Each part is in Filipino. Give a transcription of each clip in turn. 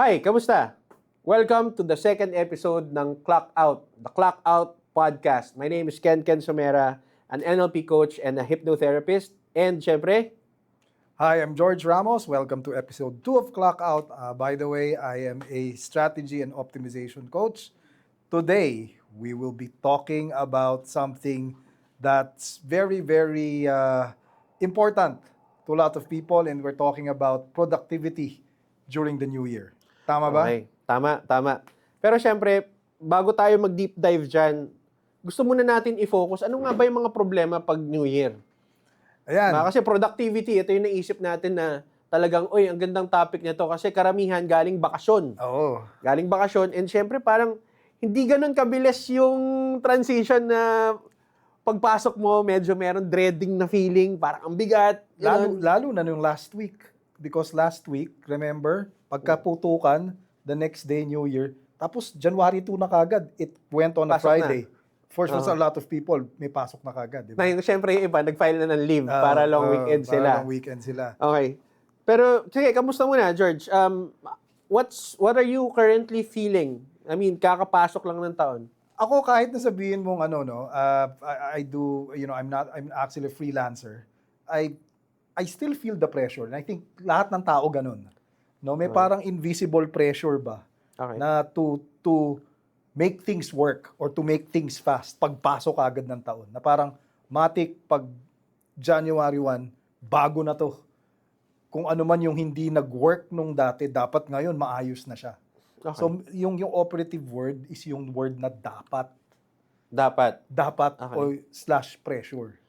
Hi, kamusta? Welcome to the second episode ng Clock Out, the Clock Out podcast. My name is Ken Somera, an NLP coach and a hypnotherapist. And syempre, Hi, I'm George Ramos. Welcome to episode 2 of Clock Out. By the way, I am a strategy and optimization coach. Today, we will be talking about something that's very important to a lot of people, and we're talking about productivity during the new year. Tama ba? okay, tama. Pero syempre, bago tayo mag-deep dive dyan, gusto muna natin i-focus, ano nga ba yung mga problema pag New Year? Ayan. Kasi productivity, ito yung naisip natin na talagang, oy, ang gandang topic nito kasi karamihan galing bakasyon. Oo. Galing bakasyon, and syempre parang hindi ganun kabilis yung transition na pagpasok mo, medyo meron dreading na feeling, parang ang bigat. ganun. Lalo na nung last week. Because last week, remember, pagkaputukan, the next day, New Year, tapos January 2 na kagad, it went on a Pasok Friday. For a Uh-huh. lot of people, may pasok na kagad. Di ba? Na, syempre yung iba, nag-file na ng leave para long weekend Para sila. long weekend sila. Okay. Pero, sige, kamusta muna, George? What are you currently feeling? I mean, kakapasok lang ng taon. Ako, kahit nasabihin mong I do, I'm actually a freelancer, I still feel the pressure. And I think lahat ng tao ganun. No, may Okay. parang invisible pressure ba Okay. na to make things work or to make things fast pagpasok agad ng taon. Na parang matik pag January 1, bago na to. Kung ano man yung hindi nag-work nung dati, dapat ngayon maayos na siya. Okay. So yung operative word is yung word na dapat. Dapat. Dapat Okay. o slash pressure.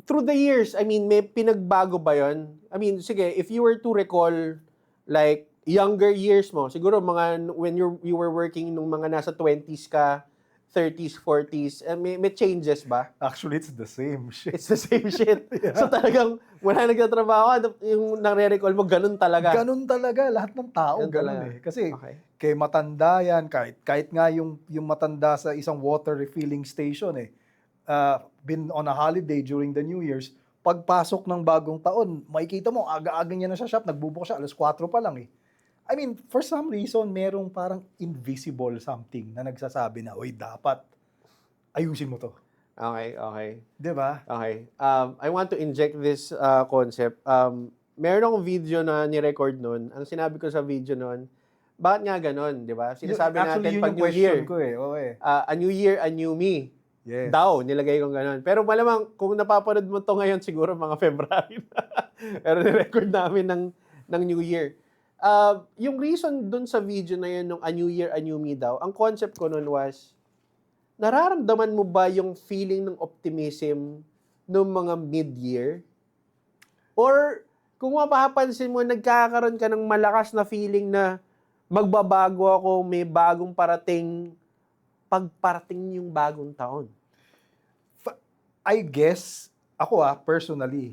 Through the years, I mean, may pinagbago ba yon? I mean, sige, if you were to recall, like, younger years mo, siguro mga, when you were working nung mga nasa 20s ka, 30s, 40s, may changes ba? Actually, it's the same shit. It's the same shit. Yeah. So talagang, wala nagtatrabaho ka, yung nare-recall mo, ganun talaga. Ganun talaga. Lahat ng tao Ganun ganun talaga. eh. Kasi Okay. kay matanda yan, kahit nga yung matanda sa isang water refilling station been on a holiday during the New Year's, pagpasok ng bagong taon, makikita mo, aga-aga niya na sa shop, nagbubukas siya, 4:00 pa lang eh. I mean, for some reason, merong parang invisible something na nagsasabi na, oy, dapat ayusin mo to. Okay. Di ba? Okay. I want to inject this concept. Meron akong video na ni-record nun. Ang sinabi ko sa video nun, bakit nga ganon, di ba? Sinasabi Actually, natin yun pag yung New Year, question ko eh. Oo eh. a new year, a new me. Yes. Daw, nilagay ko ganon. Pero malamang, kung napapanood mo to ngayon, siguro mga February na. Pero ni-record namin ng New Year. Yung reason dun sa video na yun, nung a new year, a new me daw, ang concept ko nun was, nararamdaman mo ba yung feeling ng optimism nung mga mid-year? Or kung mapapansin mo, nagkakaroon ka ng malakas na feeling na magbabago ako, may bagong parating, pagparating yung bagong taon. I guess, ako personally,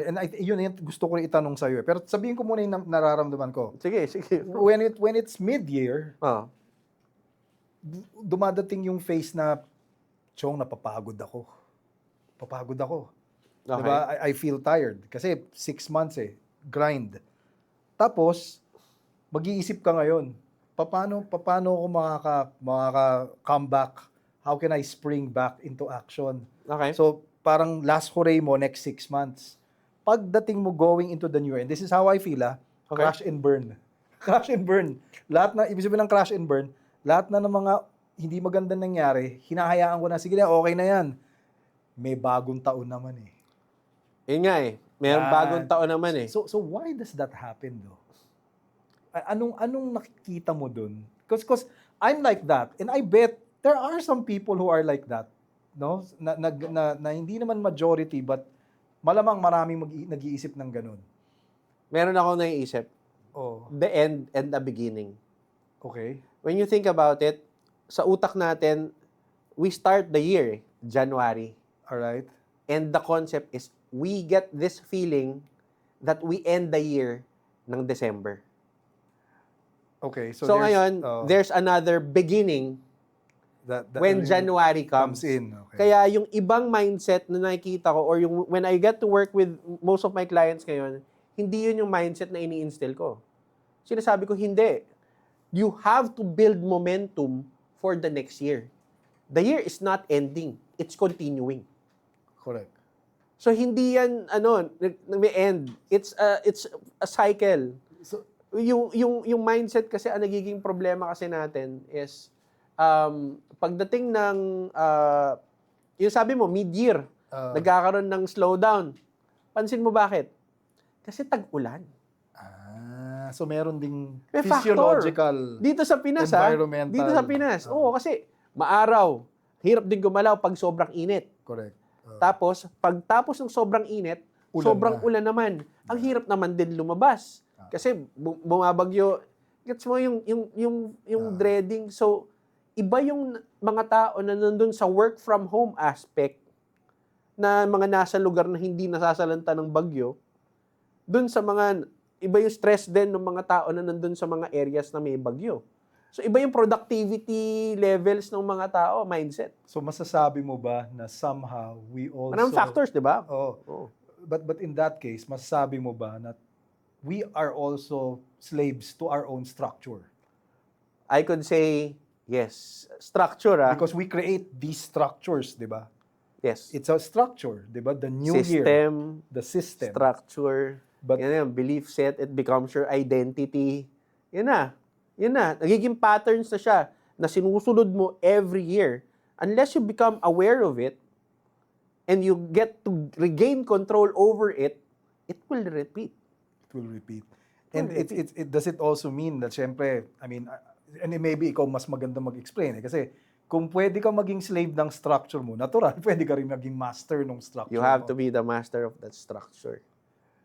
and yun yung gusto ko rin itanong sa'yo. Pero sabihin ko muna yung nararamdaman ko. Sige. When it's mid-year, Oh. dumadating yung phase na, Chong, napapagod ako. Okay. Diba? I feel tired. Kasi 6 months grind. Tapos, mag-iisip ka ngayon, paano ako makaka-come back? How can I spring back into action? Okay. So, parang last hooray mo next 6 months. Pagdating mo going into the new year, and this is how I feel, Okay. crash and burn. Crash and burn. Ibig sabihin ng crash and burn, lahat na ng mga hindi magandang nangyari, hinahayaan ko na, sige na, okay na yan. May bagong taon naman eh. Yun nga eh. Mayroong Yan. bagong taon naman eh. So why does that happen though? Anong nakikita mo dun? Because I'm like that, and I bet there are some people who are like that, no? Na hindi naman majority, but malamang maraming nag-iisip ng ganun. Meron ako naiisip. Oh, The end and the beginning. okay. When you think about it, sa utak natin, we start the year, January. All right. And the concept is, we get this feeling that we end the year ng December. Okay. So ngayon, there's another beginning that when January comes comes. in. Okay. Kaya yung ibang mindset na nakikita ko, or yung when I get to work with most of my clients ngayon, hindi yun yung mindset na ini-instill ko. Sinasabi ko, hindi. You have to build momentum for the next year. The year is not ending. It's continuing. Correct. So, hindi yan, may end. It's a cycle. So, Yung mindset kasi, ang nagiging problema kasi natin is, pagdating ng, yung sabi mo, mid-year, nagkakaroon ng slowdown. Pansin mo bakit? Kasi tag-ulan. so meron ding May physiological factor. Dito sa Pinas, environmental. Dito sa Pinas. Oo, kasi maaraw. Hirap din gumalaw pag sobrang init. Correct. Tapos, pagtapos ng sobrang init, sobrang ulan naman. Ang hirap naman din lumabas. Kasi bumabagyo. Gets mo yung dreading. So, iba yung mga tao na nandun sa work from home aspect na mga nasa lugar na hindi nasasalanta ng bagyo. Dun sa mga, iba yung stress din ng mga tao na nandun sa mga areas na may bagyo. So, iba yung productivity levels ng mga tao, mindset. So masasabi mo ba na somehow we also... Maraming factors, di ba? Oh. But in that case, masasabi mo ba na we are also slaves to our own structure? I could say, yes. Structure, Because we create these structures, di ba? Yes. It's a structure, di ba? The new year. The system. Structure. But, yan, belief set, it becomes your identity. Yan na. Nagiging patterns na siya na sinusunod mo every year. Unless you become aware of it and you get to regain control over it, it will repeat. It will repeat. And it does it also mean that syempre, I mean, and maybe ikaw mas maganda mag-explain kasi kung pwede ka maging slave ng structure mo, natural, pwede ka rin maging master ng structure You have to be the master of that structure.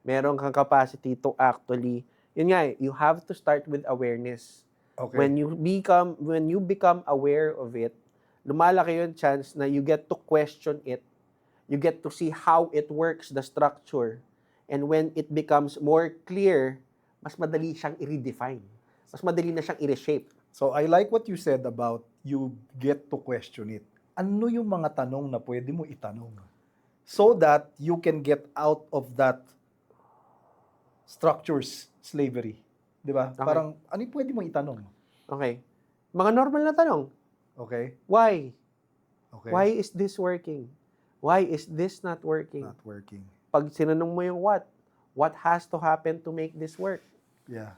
Meron kang capacity to actually, yun nga, you have to start with awareness. Okay. When you become aware of it, lumalaki yung chance na you get to question it. You get to see how it works, the structure. And when it becomes more clear, mas madali siyang i-redefine. Mas madali na siyang i-reshape. So I like what you said about you get to question it. Ano yung mga tanong na pwede mo itanong? So that you can get out of that structure's slavery. Di ba? Okay. Parang, ano yung pwede mo itanong? Okay. Mga normal na tanong. Okay? Why? Okay. Why is this working? Why is this not working? Not working. Pag sinanong mo yung what has to happen to make this work? Yeah.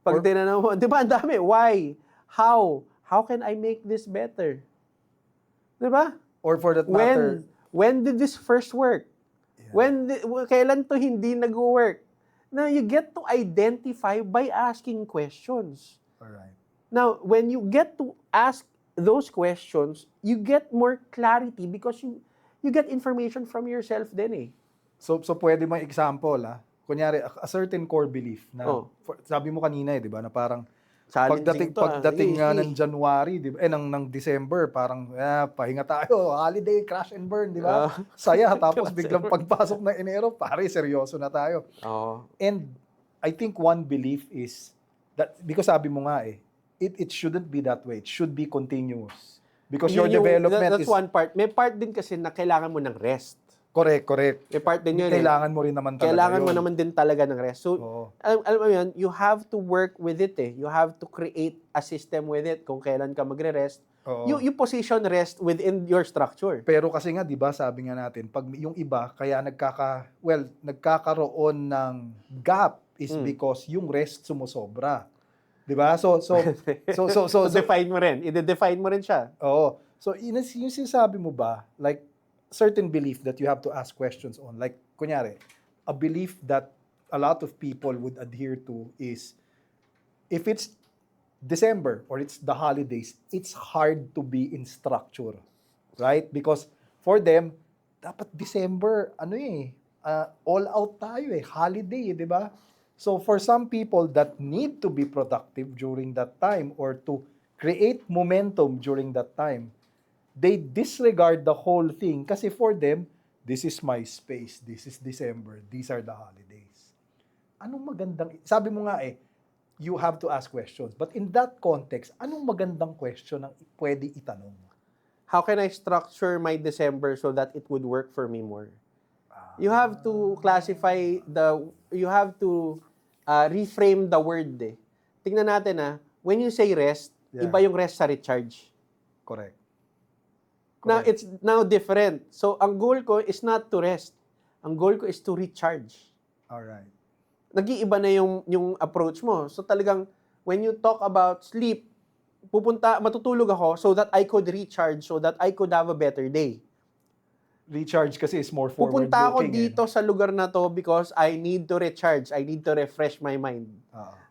Pag tinanong mo, di ba, ang dami, why? How? How can I make this better? Di ba? Or for that matter, When did this first work? Yeah. Kailan to hindi nag-work? Now, you get to identify by asking questions. alright. Now, when you get to ask those questions, you get more clarity because you get information from yourself din eh. So pwede mang example, kunyari, a certain core belief na, sabi mo kanina di ba, na parang, Challenging pagdating nga ng January, di ba, ng December, parang pahinga tayo, holiday, crash and burn, di ba? Saya, tapos biglang pagpasok ng Enero, pare, seryoso na tayo. And I think one belief is that, because sabi mo nga it shouldn't be that way. It should be continuous. Because your development that's one part. May part din kasi na kailangan mo ng rest. Correct. May part din yun Kailangan mo rin naman talaga Kailangan mo yun. naman din talaga ng rest. So, alam mo yun, you have to work with it You have to create a system with it kung kailan ka magre-rest. You position rest within your structure. Pero kasi nga, di ba, sabi nga natin, pag yung iba, kaya nagkakaroon ng gap is because yung rest sumusobra. Di ba? So define mo rin. I-define mo rin siya. Oo. So, yung sinasabi mo ba, like, certain belief that you have to ask questions on. Like, kunyari, a belief that a lot of people would adhere to is, if it's December or it's the holidays, it's hard to be in structure. Right? Because for them, dapat December, all out tayo holiday, di ba? So for some people that need to be productive during that time or to create momentum during that time, they disregard the whole thing kasi for them, this is my space, this is December, these are the holidays. Anong magandang, sabi mo nga you have to ask questions. But in that context, anong magandang question ang pwede itanong? How can I structure my December so that it would work for me more? You have to classify you have to reframe the word eh. Tingnan natin when you say rest, Yeah. iba yung rest sa recharge. Correct. Now, Correct. it's now different. So, ang goal ko is not to rest. Ang goal ko is to recharge. Alright. Nag-iiba na yung approach mo. So, talagang, when you talk about sleep, matutulog ako so that I could recharge, so that I could have a better day. Recharge kasi is more Pupunta ako forward-looking. dito sa lugar na to because I need to recharge. I need to refresh my mind.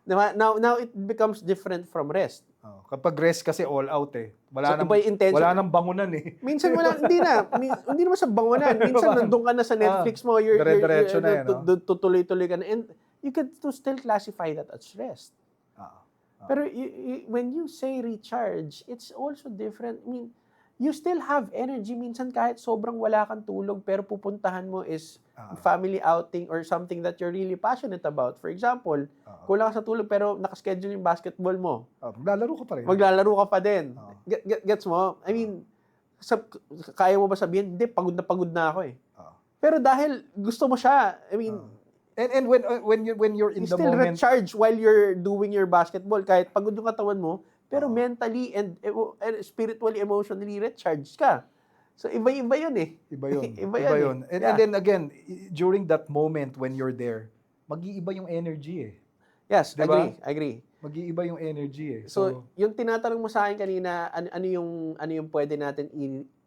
Diba? Now it becomes different from rest. Kapag rest kasi all out eh. So, iba yung intention. Wala nang bangunan eh. Minsan hindi naman sa bangunan. Minsan nandun ka na sa Netflix mo, dire-diretso na yan, tutuloy-tuloy ka na. And you can still classify that as rest. Pero when you say recharge, it's also different. I mean, you still have energy. Minsan kahit sobrang wala kang tulog, pero pupuntahan mo is family outing or something that you're really passionate about. For example, kulang ka sa tulog pero nakaschedule yung basketball mo. Maglalaro ka pa rin. Maglalaro ka pa din. Gets mo? I mean, kaya mo ba sabihin, hindi, pagod na ako eh. Pero dahil gusto mo siya, I mean, and when you're in you the still moment, recharge while you're doing your basketball. Kahit pagod yung katawan mo, pero mentally and spiritually, emotionally recharged ka. So, iba yun eh. Iba yun. Iba Iba yun yun. eh. And then again, during that moment when you're there, mag-iiba yung energy eh. Yes, Diba? agree. Mag-iiba yung energy eh. So, yung tinatanong mo sa akin kanina, ano yung pwede natin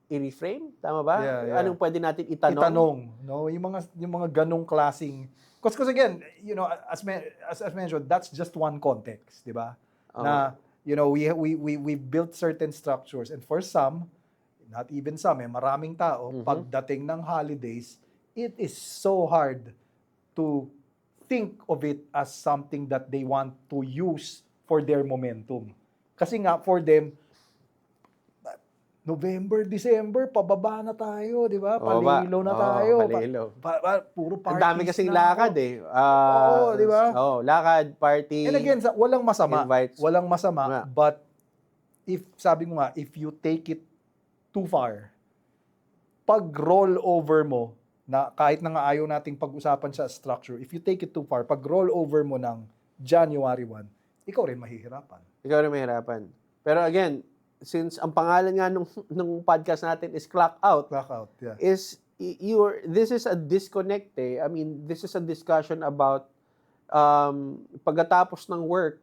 i-reframe? Tama ba? Yeah. Anong pwede natin itanong? Itanong, no? Yung mga ganong klaseng, because again, you know, as mentioned, that's just one context, di ba? Na, you know, we built certain structures, and for some, not even some, maraming tao, pagdating ng holidays, it is so hard to think of it as something that they want to use for their momentum. Kasi nga, for them, November, December, pababa na tayo, di ba? Palilo na tayo. Palilo. Puro parties. Ang dami kasing na lakad eh. Oo, di ba? Lakad, party. And again, walang masama. Invites. Walang masama. Yeah. But, sabi mo nga, if you take it too far, pag roll over mo, na kahit na nga ayaw nating pag-usapan sa structure, if you take it too far, pag roll over mo ng January 1, ikaw rin mahihirapan. Pero again, since ang pangalan nga nung podcast natin is Clock Out, Yeah. this is a disconnect eh. I mean, this is a discussion about pagkatapos ng work,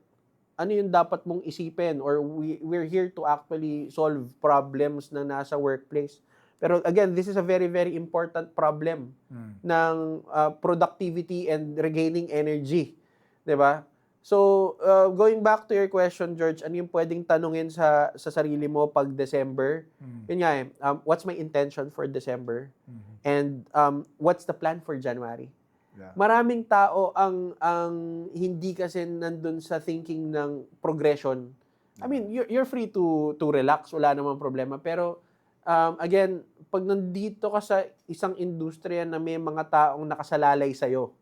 ano yung dapat mong isipin, or we're here to actually solve problems na nasa workplace. Pero again, this is a very, very important problem ng productivity and regaining energy. 'Di ba? So, going back to your question, George, ano yung pwedeng tanungin sa sarili mo pag December? Yun nga what's my intention for December? And what's the plan for January? Yeah. Maraming tao ang hindi kasi nandun sa thinking ng progression. I mean, you're free to relax, wala namang problema. Pero, again, pag nandito ka sa isang industriya na may mga taong nakasalalay sa'yo,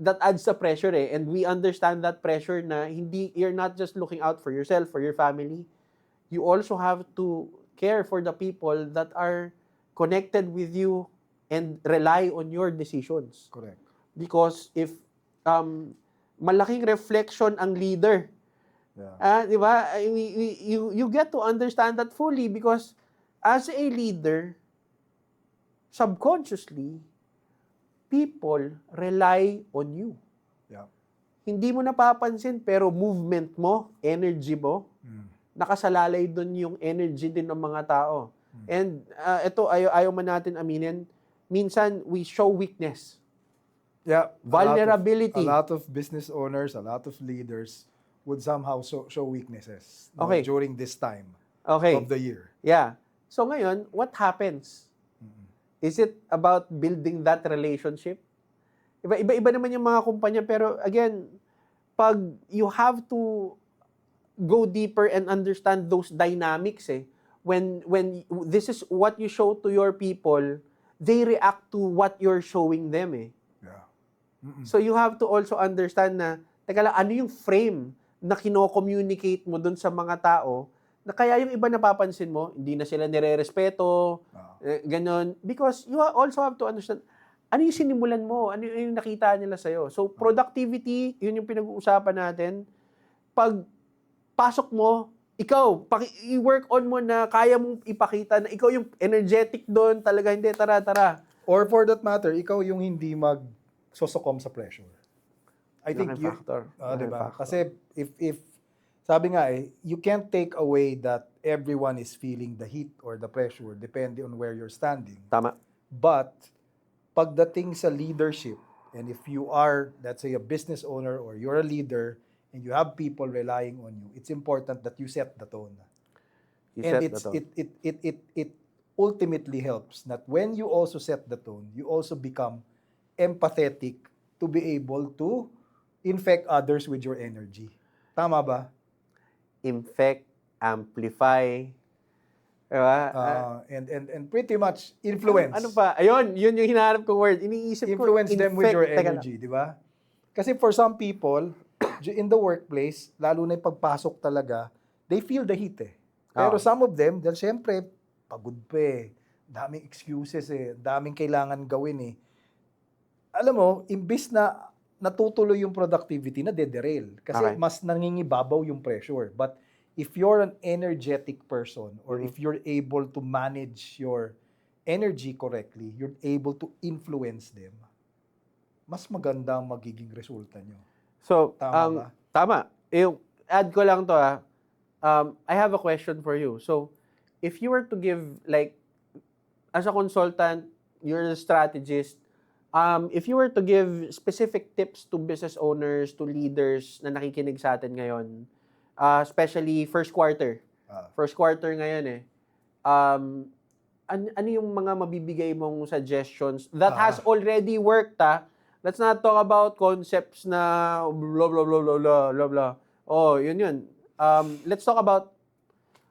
that adds the pressure eh. And we understand that pressure na you're not just looking out for yourself, for your family. You also have to care for the people that are connected with you and rely on your decisions. Correct. Because if malaking reflection ang leader, di ba? You get to understand that fully because as a leader, subconsciously, people rely on you. Yeah. Hindi mo napapansin pero movement mo, energy mo, nakasalalay doon yung energy din ng mga tao. And ito, ayaw man natin aminin, minsan we show weakness. Yeah. Vulnerability. A lot of business owners, a lot of leaders would somehow show weaknesses during this time of the year. Yeah. So ngayon, what happens? Is it about building that relationship? Iba naman yung mga kumpanya, pero again, pag you have to go deeper and understand those dynamics when this is what you show to your people, they react to what you're showing them Yeah. So you have to also understand na, teka lang, ano yung frame na kino-communicate mo dun sa mga tao na kaya yung iba napapansin mo, hindi na sila nire-respeto, ganon. Because you also have to understand, ano yung sinimulan mo? Ano yung nakita nila sa'yo? So, productivity, yun yung pinag-uusapan natin. Pag pasok mo, ikaw, i-work on mo na kaya mong ipakita na ikaw yung energetic doon, talaga hindi, tara. Or for that matter, ikaw yung hindi mag-sosokom sa pressure. I think Malaking factor. Malaking diba? factor. Kasi if sabi nga you can't take away that everyone is feeling the heat or the pressure depending on where you're standing. Tama. But pagdating sa leadership, and if you are, let's say, a business owner or you're a leader and you have people relying on you, it's important that you set the tone. And it ultimately helps that when you also set the tone, you also become empathetic to be able to infect others with your energy. Tama ba? Infect, amplify, diba? And pretty much influence. Ano pa? Ayun, yun yung hinahanap kong word. Iniisip ko, Influence them with your Teka lang. energy, di ba? Kasi for some people, in the workplace, lalo na yung pagpasok talaga, they feel the heat eh. Pero some of them, dahil syempre, pagod pa eh. Daming excuses eh. Daming kailangan gawin eh. Alam mo, imbis na natutuloy yung productivity, na derail. Kasi mas nangingibabaw yung pressure. But if you're an energetic person or if you're able to manage your energy correctly, you're able to influence them, mas maganda ang magiging resulta nyo. So, Tama ba? Tama. Add ko lang to I have a question for you. So, if you were to give, like, as a consultant, you're a strategist, if you were to give specific tips to business owners, to leaders na nakikinig sa atin ngayon, especially first quarter. First quarter ngayon eh. Ano yung mga mabibigay mong suggestions that has already worked Let's not talk about concepts na blah, blah, blah, blah, blah, blah, blah. Oh, yun. Let's talk about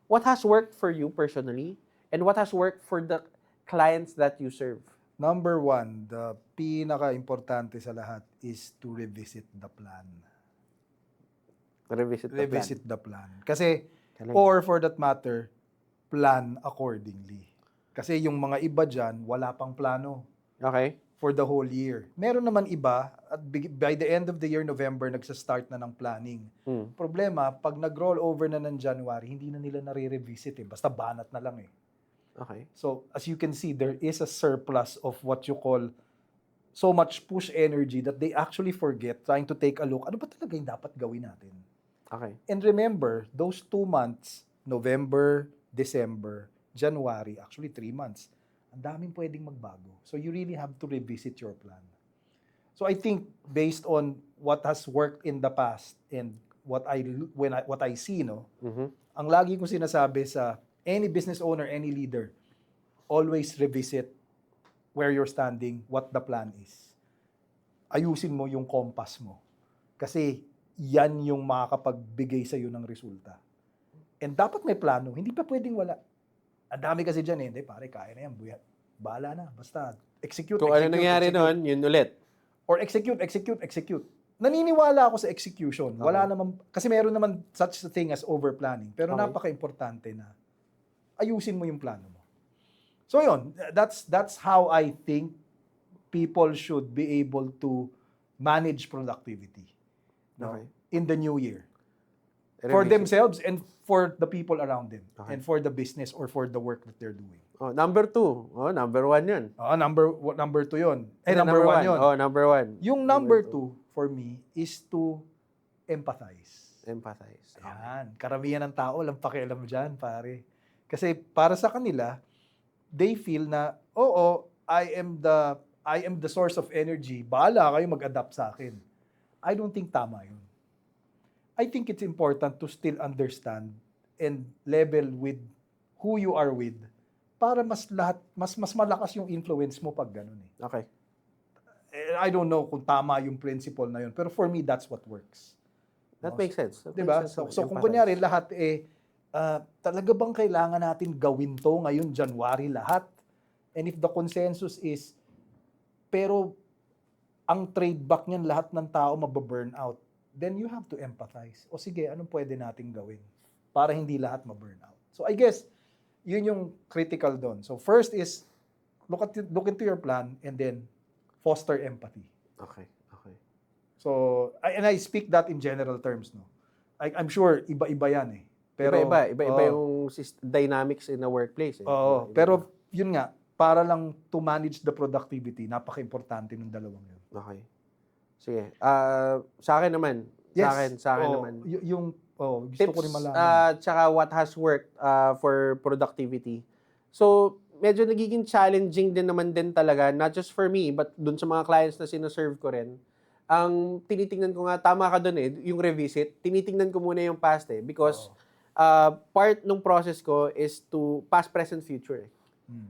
what has worked for you personally and what has worked for the clients that you serve. Number one, the pinaka-importante sa lahat is to revisit the plan. Revisit the plan. Kasi, Galing. or for that matter, plan accordingly. Kasi yung mga iba dyan, wala pang plano. Okay. For the whole year. Meron naman iba, at by the end of the year, November, nagsa-start na ng planning. Problema, pag nag-roll over na ng January, hindi na nila nare-revisit eh. Basta banat na lang eh. Okay. So, as you can see, there is a surplus of what you call so much push energy that they actually forget trying to take a look. Ano ba talaga yung dapat gawin natin? Okay. And remember, those 2 months, November, December, January, actually 3 months, ang daming pwedeng magbago. So you really have to revisit your plan. So I think based on what has worked in the past and what I see, ang lagi kong sinasabi sa any business owner, any leader, always revisit where you're standing, what the plan is. Ayusin mo yung compass mo. Kasi yan yung makakapagbigay sa'yo ng resulta. And dapat may plano. Hindi pa pwedeng wala. Ang dami kasi dyan eh. Hindi, pare, kaya na yan. Bahala na. Basta execute. Kung ano nangyari noon, yun ulit. Or execute. Naniniwala ako sa execution. Wala naman, kasi meron naman such a thing as over-planning. Pero napaka-importante na ayusin mo yung plano mo. So yun, that's how I think people should be able to manage productivity in the new year. For themselves and for the people around them. And for the business or for the work that they're doing. Number 2. Number 1 yun. Number 2 yun. Number 1 yun. Number 1. Yung number 2 for me is to empathize. Ayan. Karamihan ng tao, walang pakialam dyan, pare. Kasi para sa kanila, they feel na, I am the source of energy. Bahala kayo mag-adapt sa akin. I don't think tama yun. I think it's important to still understand and level with who you are with para mas malakas yung influence mo pag ganun eh. Okay. I don't know kung tama yung principle na yun, pero for me, that's what works. That makes sense. Diba? So kung kunyari lahat talaga bang kailangan natin gawin to ngayon January lahat? And if the consensus is, pero ang trade back niyan lahat ng tao mababurn out, then you have to empathize. O sige, anong pwede nating gawin para hindi lahat ma-burn out? So I guess, yun yung critical doon. So first is, look into your plan and then foster empathy. Okay. Okay. So, and I speak that in general terms, no? I'm sure iba-iba yan eh. Pero, Iba-iba oo, yung dynamics in the workplace. oo. Iba-iba. Pero, yun nga, para lang to manage the productivity, napaka-importante ng dalawang yun. Okay. Sige. Sa akin naman. Sa akin oo, naman. gusto Tips ko rin malaman. tsaka what has worked for productivity. So, medyo nagiging challenging din naman din talaga, not just for me, but dun sa mga clients na sinaserve ko rin. Ang tinitingnan ko nga, tama ka dun eh, yung revisit, tinitingnan ko muna yung past eh. Because part ng process ko is to past, present, future eh.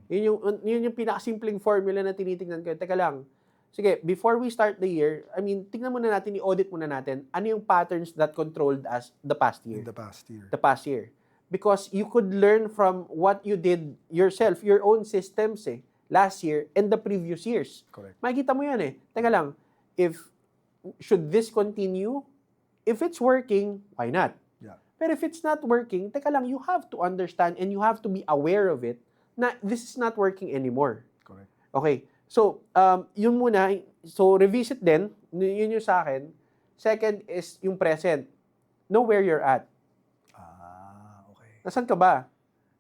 Yun yung pinakasimpleng formula na tinitingnan ko. Teka lang, sige, before we start the year, I mean, tingnan muna natin, i-audit muna natin, ano yung patterns that controlled us the past year. In the past year. The past year. Because you could learn from what you did yourself, your own systems eh, last year and the previous years. Correct. Makikita mo yan eh. Teka lang, should this continue? If it's working, why not? Yeah. Pero if it's not working, teka lang, you have to understand and you have to be aware of it na this is not working anymore. Correct. Okay. So, yun muna. So, revisit din. Yun yung sa akin. Second is yung present. Know where you're at. Okay. Nasaan ka ba?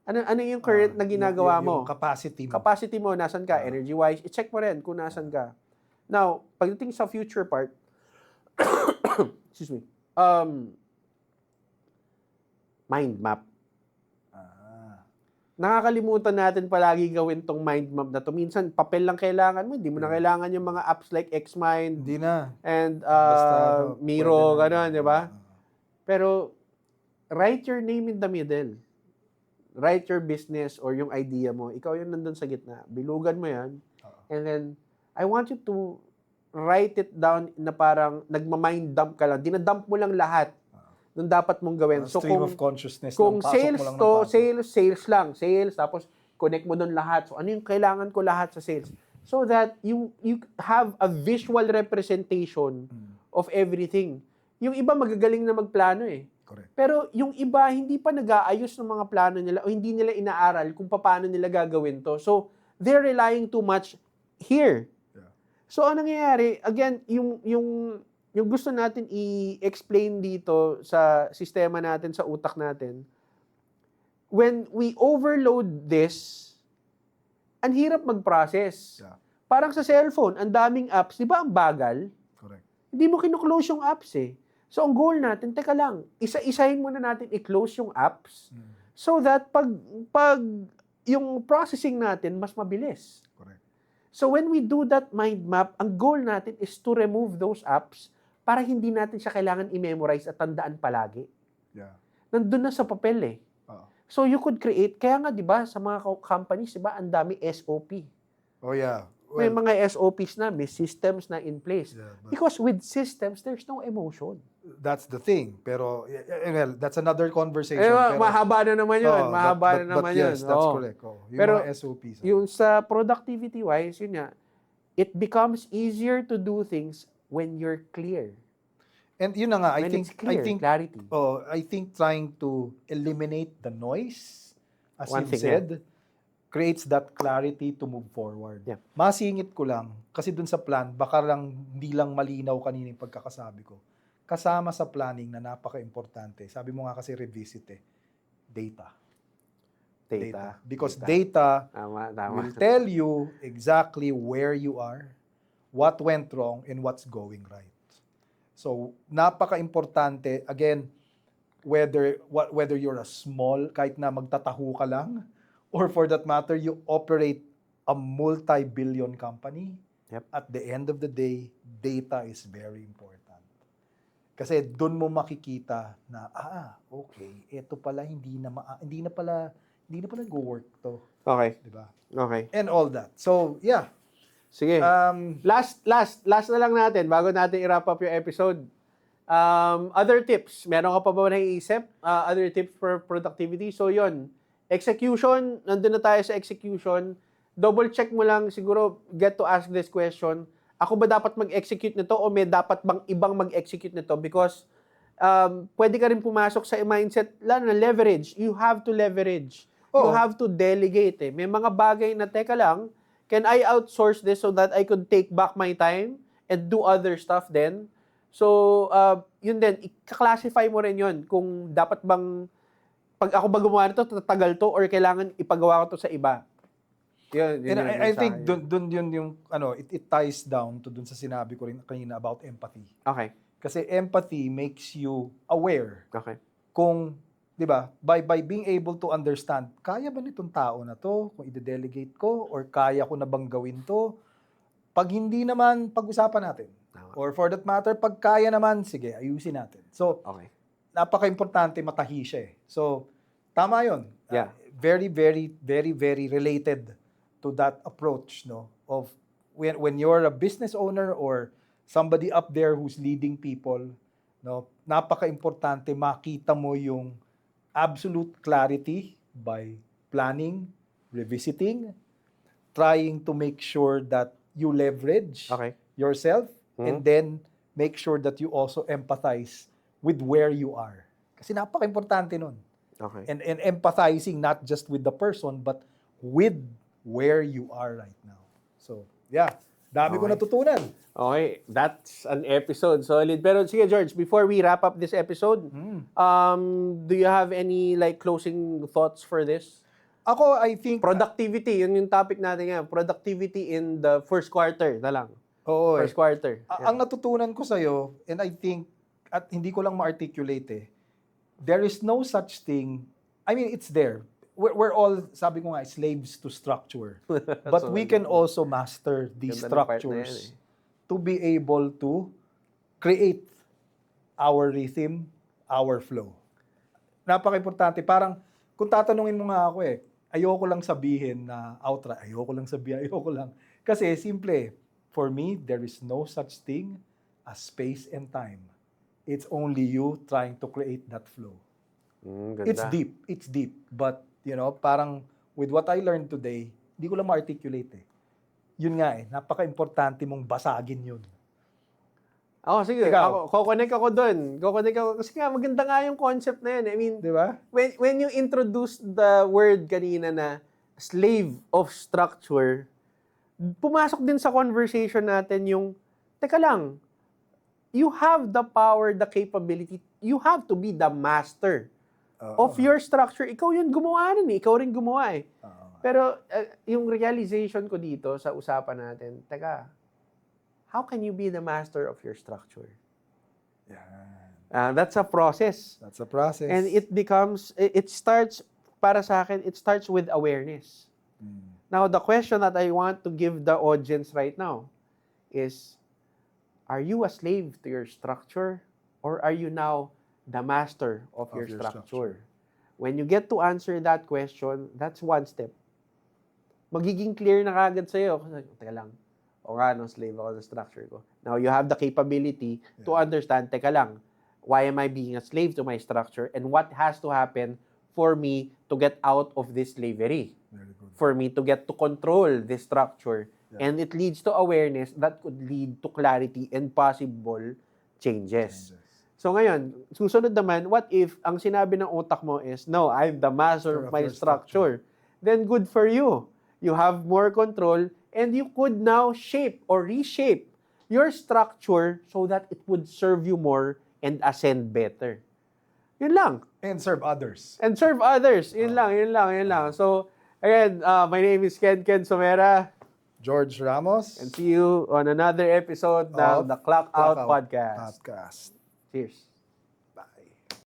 Ano yung current na ginagawa mo? Yung capacity mo. Capacity mo, nasan ka? Energy-wise, i-check mo rin kung nasan ka. Now, pagdating sa future part, excuse me, mind map. Nakakalimutan natin palagi gawin tong mind map na to. Minsan, papel lang kailangan mo. Hindi mo na kailangan yung mga apps like Xmind Hindi na. and Basta, Miro, pwede na. gano'n, di ba? Pero, write your name in the middle. Write your business or yung idea mo. Ikaw yung nandun sa gitna. Bilugan mo yan. And then, I want you to write it down na parang nagma-mind dump ka lang. Dinadump mo lang lahat nung dapat mong gawin. So, Stream of consciousness. kung pasok sales mo lang ng to, pasok. sales lang. Sales, tapos connect mo doon lahat. So, ano yung kailangan ko lahat sa sales? So that you have a visual representation of everything. Yung iba magagaling na magplano eh. Correct. Pero yung iba, hindi pa nag-aayos ng mga plano nila o hindi nila inaaral kung paano nila gagawin to. So, they're relying too much here. Yeah. So, anong nangyayari? Again, yung gusto natin i-explain dito sa sistema natin, sa utak natin, when we overload this, ang hirap mag-process. Yeah. Parang sa cellphone, ang daming apps, di ba ang bagal? Correct. Hindi mo kino-close yung apps eh. So, ang goal natin, teka lang, isa-isahin muna natin i-close yung apps so that pag yung processing natin, mas mabilis. Correct. So, when we do that mind map, ang goal natin is to remove those apps para hindi natin siya kailangan i-memorize at tandaan palagi. Yeah. Nandun na sa papel eh. So, you could create, kaya nga, di ba, sa mga companies, di ba, ang dami SOP. Oh, yeah. May mga SOPs na, may systems na in place. Yeah, Because with systems, there's no emotion. That's the thing. Pero, well, that's another conversation. Eh, mahaba na naman yun. Mahaba na naman yun. Yes, that's Oo. correct. Yung Pero, mga SOPs. Yung sa productivity-wise, yun nga, it becomes easier to do things when you're clear. And yun na nga, I When think, it's clear, clarity. I think trying to eliminate the noise, as One you've thing, said, creates that clarity to move forward. Yeah. Masingit ko lang, kasi dun sa plan, baka lang hindi lang malinaw kanina yung pagkakasabi ko. Kasama sa planning na napaka-importante, sabi mo nga kasi revisit data. Because data Tama. will tell you exactly where you are, what went wrong, and what's going right. So, napaka-importante, again, whether you're a small, kahit na magtataho ka lang, or for that matter, you operate a multi-billion company, at the end of the day, data is very important. Kasi doon mo makikita na, okay, ito pala hindi na pala go-work to. Okay. Diba? Okay. And all that. So, yeah. Sige. Last na lang natin bago natin i-wrap up yung episode. Other tips. Meron ka pa ba naiisip? Other tips for productivity? So, yon. Execution. Nandun na tayo sa execution. Double check mo lang siguro, get to ask this question. Ako ba dapat mag-execute nito o may dapat bang ibang mag-execute nito? Because pwede ka rin pumasok sa mindset na leverage. You have to leverage. You have to delegate. May mga bagay na, teka lang, Can I outsource this so that I could take back my time and do other stuff then? So, yun din, i-classify mo rin yun kung dapat bang, pag ako ba gumawa nito, tatagal to, or kailangan ipagawa ko to sa iba. Yun And yun I sa think akin. dun yun yung, it ties down to dun sa sinabi ko rin kanina about empathy. Okay. Kasi empathy makes you aware Okay. kung, di ba, by being able to understand, kaya ba nitong tao na to kung i-delegate ko or kaya ko na bang gawin to? Pag hindi naman, pag-usapan natin. Tama. Or for that matter, pag kaya naman, sige, ayusin natin. So, Okay. napaka-importante matahi siya eh. So, tama yun. Yeah. Very, very, very, very related to that approach, no? Of when you're a business owner or somebody up there who's leading people, no? Napaka-importante makita mo yung absolute clarity by planning, revisiting, trying to make sure that you leverage Okay. yourself, Mhm. and then make sure that you also empathize with where you are. Kasi napaka-importante nun. Okay. And empathizing not just with the person, but with where you are right now. So, yeah. Dami ko Okay. natutunan. Okay, that's an episode. Solid. Pero sige, George, before we wrap up this episode, do you have any like closing thoughts for this? Ako, I think... Productivity, yun yung topic natin ngayon. Productivity in the first quarter na lang. Oo eh. First quarter. Ang natutunan ko sa'yo, and I think, at hindi ko lang ma-articulate eh, there is no such thing, I mean, it's there. We're all, sabi ko nga, slaves to structure. But we can also master these Ganda ng part na yan structures to be able to create our rhythm, our flow. Napaka-importante. Parang, kung tatanungin mo nga ako eh, ayoko lang sabihin na outright, ayoko lang. Kasi, simple, for me, there is no such thing as space and time. It's only you trying to create that flow. Ganda. It's deep. But, parang with what I learned today, hindi ko lang ma-articulate eh. Yun nga eh, napaka-importante mong basagin yun. Ako, sige. Ikaw? Kukonek ako dun. Kasi nga, maganda nga yung concept na yun. I mean, Di ba? when you introduce the word kanina na slave of structure, pumasok din sa conversation natin yung, teka lang, you have the power, the capability, you have to be the master of your structure. Ikaw yun gumawa nun eh. Ikaw rin gumawa eh. Pero yung realization ko dito sa usapan natin, teka, how can you be the master of your structure? Yeah. That's a process. That's a process. And it starts, para sa akin, it starts with awareness. Now, the question that I want to give the audience right now is, are you a slave to your structure, or are you now the master of your structure? When you get to answer that question, that's one step. Magiging clear na kagad sa'yo. Teka lang, o nga, no, slave ako sa structure ko. Now, you have the capability to understand, teka lang, why am I being a slave to my structure, and what has to happen for me to get out of this slavery? Very good. For me to get to control this structure. And it leads to awareness that could lead to clarity and possible changes. So ngayon, susunod naman, what if ang sinabi ng utak mo is, no, I'm the master of my structure. Then good for you. You have more control, and you could now shape or reshape your structure so that it would serve you more and ascend better. Yun lang. And serve others. And serve others. Yun lang. So, again, my name is Ken Somera. George Ramos. And see you on another episode ng The Clock Out Podcast. Podcast. Cheers.